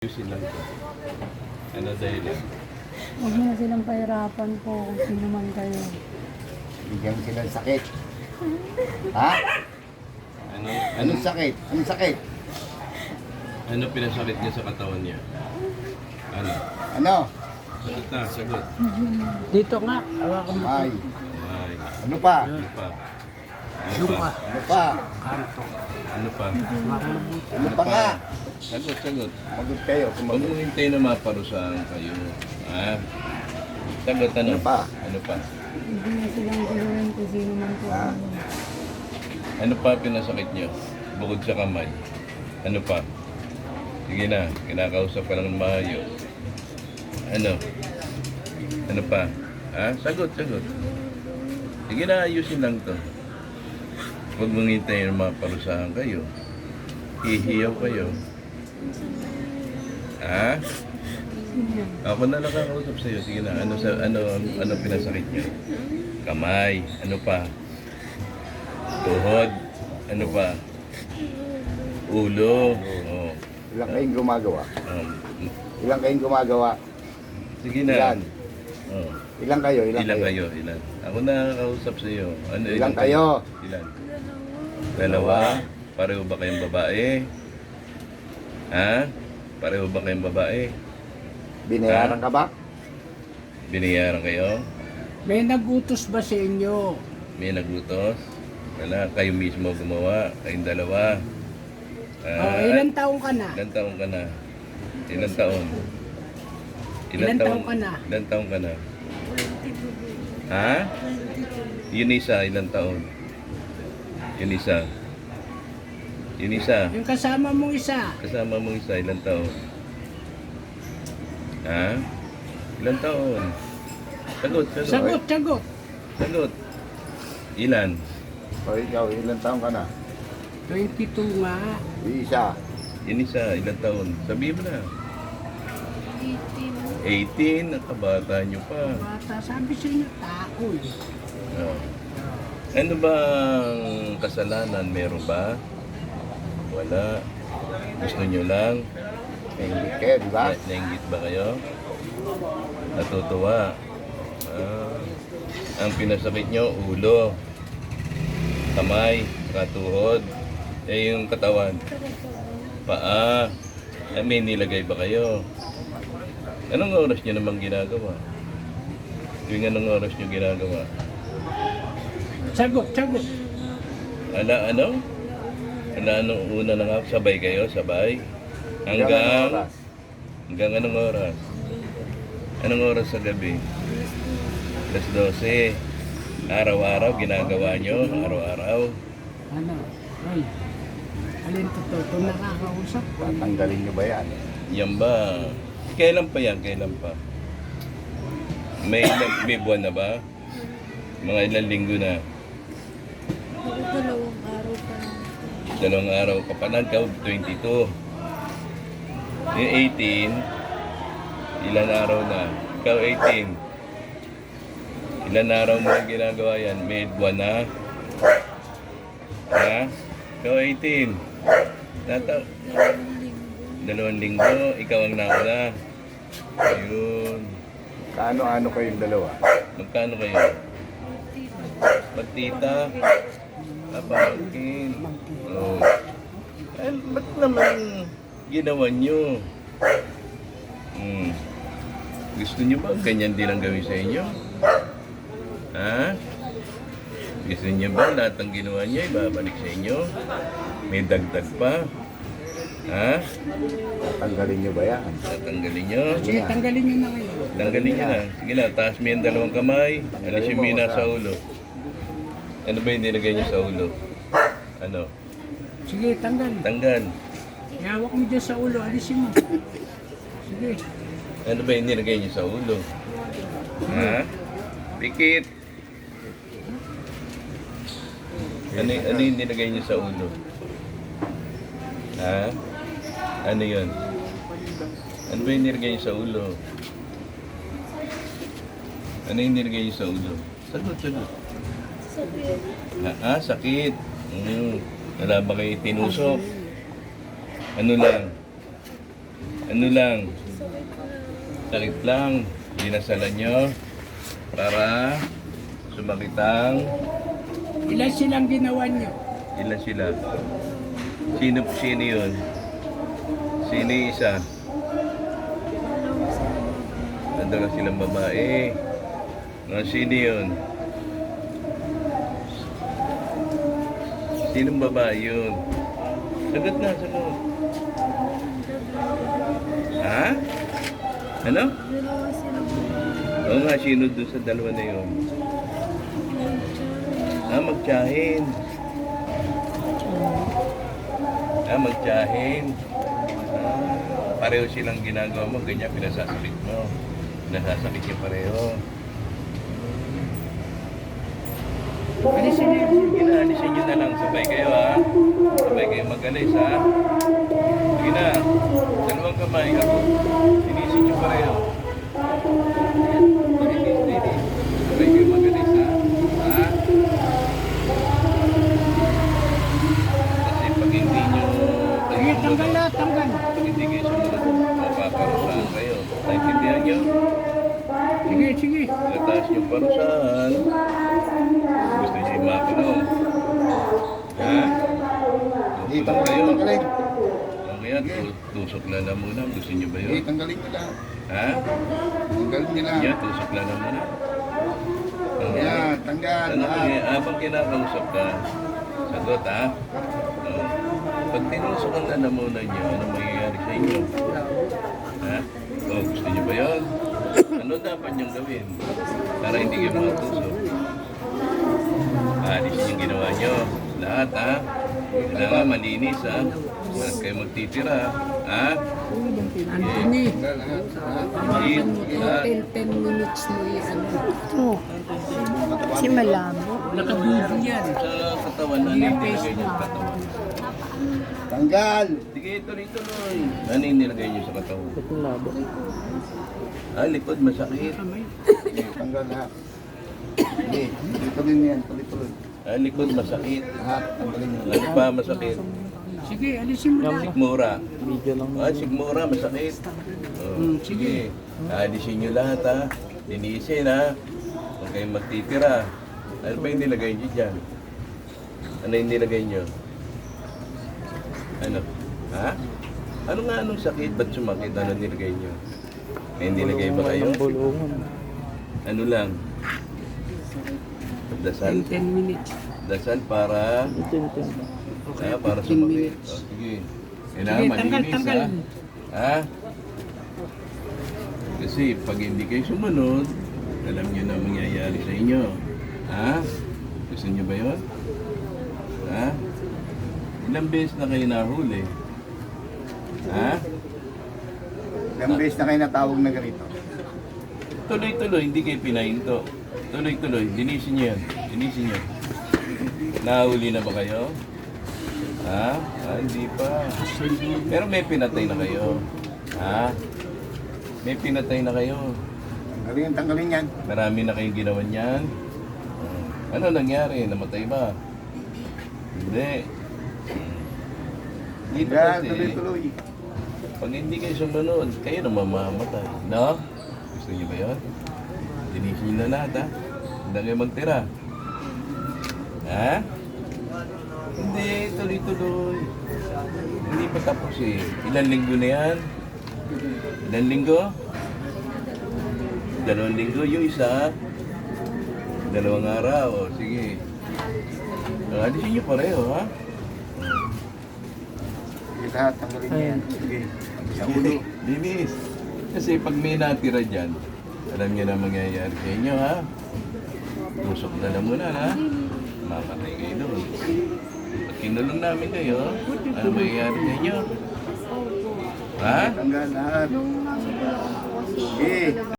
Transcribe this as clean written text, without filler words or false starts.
Ayusin lang to. Ano dahilan? Huwag mo na silang pahirapan po kung sino man kayo. Bigyan silang sakit. Ha? Ano? Anong sakit? Anong sakit? Ano pinasakit niya sa katawan niya? Ano? Ano? Sagot na, sagot. Dito nga, hawakan mo. Ay. Ay, Ano pa? ano pa? Ano Yung pa? pa, Ano pa? kanto. Ano pa? Hawakan mo. Ano pa nga? Sagot, sagot. Magot kayo. Huwag Sumagot. mong hintay na maparusahan kayo. Ha? Sagot, ano? Ano pa? Ano pa? Huwag mo na silang guluhin kung sino man po. Ha? Ano pa pinasakit niyo? Bukod sa kamay. Ano pa? Sige na, kinakausap ka lang ng maayos. Ano? Ano pa? Ha? Sagot, sagot. Sige na, ayusin lang to. Huwag mong hintayin na maparusahan kayo. Hihiyaw kayo. Ha? Ako na lang kakausap sa'yo. Sige na, ano pinasakit niyo? Kamay. Ano pa? Tuhod. Ano pa? Ulo. Oh. Ilan kayong gumagawa? Um, Ilan kayong gumagawa? sige na. Ilan? Oh. Ilan kayo? Ilan, Ilan kayo? kayo? Ilan? Ako na kakausap sa iyo. Ano, Ilan kayo? Ilan? Dalawa. Pareho ba kayong babae? Ha? Pareho ba kayong babae? Binayaran ka ba? Binayaran kayo? May nagutos ba sa inyo? May naglutos? Wala. Kayo mismo gumawa. Kayong dalawa. Ilang taong ka na? Ilan taon ka na? Ilan taon? Ilan taon ka na? Ilan taon ka na? Ha? Yun isa, ilan taon? Yun isa. Yun isa. Yung kasama mong isa. Kasama mong isa, ilan taon? Ha? Ilan taon? Sagot, sagot. Sagot, sagot. Sagot. Ilan? O ikaw, ilan taon ka na? 22 nga. Isa. Yun isa, ilan taon? Sabihin mo na. 18. Ang kabata nyo pa. Bata, sabi sa inyo, tao eh. Oh. Ano bang kasalanan? Meron ba? Wala. Gusto nyo lang? Nainggit kayo, di ba? Nainggit ba kayo? Natutuwa? Ang pinasakit nyo, ulo, kamay, katuhod, yung katawan, paa. May nilagay ba kayo? Anong oras nyo namang ginagawa? Tuwing anong oras nyo ginagawa? Sagot, sagot. Ano? Anong una na nga? Sabay kayo? Sabay? Hanggang oras? Hanggang anong oras? Anong oras sa gabi? Alas 12. Araw-araw ginagawa nyo? Araw-araw? Ano? Ay, alin totoo? Kung nakakausap ko. Tatanggalin nyo ba yan? Yan ba? Kailan pa yan? Kailan pa? May buwan na ba? Mga ilang linggo na? Dalawang araw pa lang. Dalawang araw ka pa lang, 22. Yung 18, ilan araw na? Ikaw 18. Ilan araw mo ang ginagawa yan? May buwan na? Ha? Ikaw 18. Dalawang linggo, ikaw ang nauna. Ayun. Kaano-ano kayong dalawa? Magkano kayo? Magtita? Pamangkin? Oh. Eh, ba't naman ginawa nyo? Gusto nyo ba ganyan din ang gawin sa inyo? Ha? Gusto nyo ba lahat ng ginawa niya ibabalik sa inyo? May dagdag pa? Ha? Tatanggalin nyo ba yan? Tatanggalin nyo? Sige, tanggalin nyo na ngayon. Tanggalin nyo na. Sige na, taas mo yung dalawang kamay. Alisin mo yung nasa ulo. Ano ba yung nilagay nyo sa ulo? Ano? Sige, tanggal. Tanggal. Ihawak mo dyan sa ulo, alisin mo. Sige. Ano ba yung nilagay nyo sa ulo? Ha? Pikit. Ano yung nilagay nyo sa ulo? Ha? Ano yun? Ano ba yung nilagay nyo sa ulo? Ano yung nilagay nyo sa ulo? Sagot, sagot. Sakit. Wala ba kayo tinusok? Ano lang? Ano lang? Sakit lang. Dinasalan nyo para sumakitang. Ilan silang ginawa niyo? Ilan sila? Sino yun? Sino yung isa? Nandala silang babae. Sino yun? Sinong babae yun? Sagot na, sagot. Ha? Ano? Oo nga, sino doon sa dalawa na yun? Magtiyahin. Magtiyahin. Pareho silang ginagawa mo, ganyan pinasasakit mo. Pinasasakit yung pareho. Alisin niyo. Inaalisin nyo na lang, sabay kayo ha. Sabay kayo magalis ha. Sige na, dalawang kamay ako. Sinisin nyo pareho. Sabay kayo magalis ha. Ha? Kasi pag hindi nyo... Sige, tanggal lahat, tanggal. Pag hindi kayo sumunod, mapaparusahan kayo. Naintindihan nyo? Sige, sige. Nataas yung parusahan. Gusto niyo yung makulong. Ha? Hindi, Tutulong kayo. tanggalin. Okay yan, tusok lang na muna. Gusto niyo ba Hindi, yun? tanggalin nyo lang. Ha? Tanggalin nyo lang. Yan, tusok lang na muna. Yan, tanggal. Ano, lahat. habang kinakausap ka, sagot ha? Oh. Pag tinusukan na muna niyo, ano mangyayari sa inyo? Ha? Oh, gusto niyo ba yun? Ano dapat niyong gawin? Para hindi kayo matusok. Alisin yung ginawa niyo. Lahat ha? Kailangan malinis ha? Huwag kayo magtitira. Ha? Anthony, Tanggal lahat. Lahat. Hindi. Lahat. 10 minutes mo yan. Ito. Si malabo. Nakabibo yan. Sa katawan na nilagay niyo sa katawan. Tanggal. Sige, tuloy-tuloy. Ano yung nilagay niyo sa katawan? Likod, masakit. Sige, tanggal lahat. Sige, tuloy yan. Tuloy-tuloy. Likod, masakit. Lahat, tanggalin nyo. Ano pa masakit? Sige, alisin mo lahat. Sigmura. Sigmura, masakit. Oh, sige. Alisin nyo lahat ha. Linisin ha. Huwag kayong magtitira. Ano pa yung nilagay nyo dyan? Ano yung nilagay nyo? Ano? Ha? Ano nga anong sakit? Ba't sumakit? Ano nilagay nyo? May nilagay ba kayo? Ano lang? Dasal? 10 minutes. Dasal para... para 15 sumakit. minutes. Oh, sige. Sige, Kailangan tanggal, malinis tanggal. ha? Kasi pag hindi kayo sumunod, alam nyo na mangyayari sa inyo. Ha? Gusto nyo ba yun? Ha? Ilang beses na kayo nahuli? Ha? Ilang beses na kayo natawag na ganito. Tuloy-tuloy, hindi kayo pinahinto. Tuloy-tuloy, linisin nyo yan. Linisin nyo. Nahuli na ba kayo? Ha? Hindi pa. Pero may pinatay na kayo. Ha? May pinatay na kayo. Tanggalin yan. Marami na kayong ginawa niyan. Ano nangyari? Namatay ba? Hindi. Dito Yan, kasi, tuloy-tuloy. pag hindi kayo sumunod, kayo na mamamatay. No? Gusto niyo ba yun? Linisin niyo na lahat ha. Hindi kayo magtira. Ha? Hindi, tuloy-tuloy. Hindi pa tapos eh. Ilan linggo na yan? Ilan linggo? 2 linggo yung isa. 2 araw. O, sige. Alisin niyo pareho ha. Sige, lahat, tanggalin nyo yan. Sige. Sa ulo. Linis. Kasi pag may natira dyan, alam niyo na mangyayari sa inyo ha. Tusok na lang muna ha. Mamatay kayo doon. Pag kinulong namin kayo, ano mangyayari sa inyo? Ha? Tanggal lahat. Sige.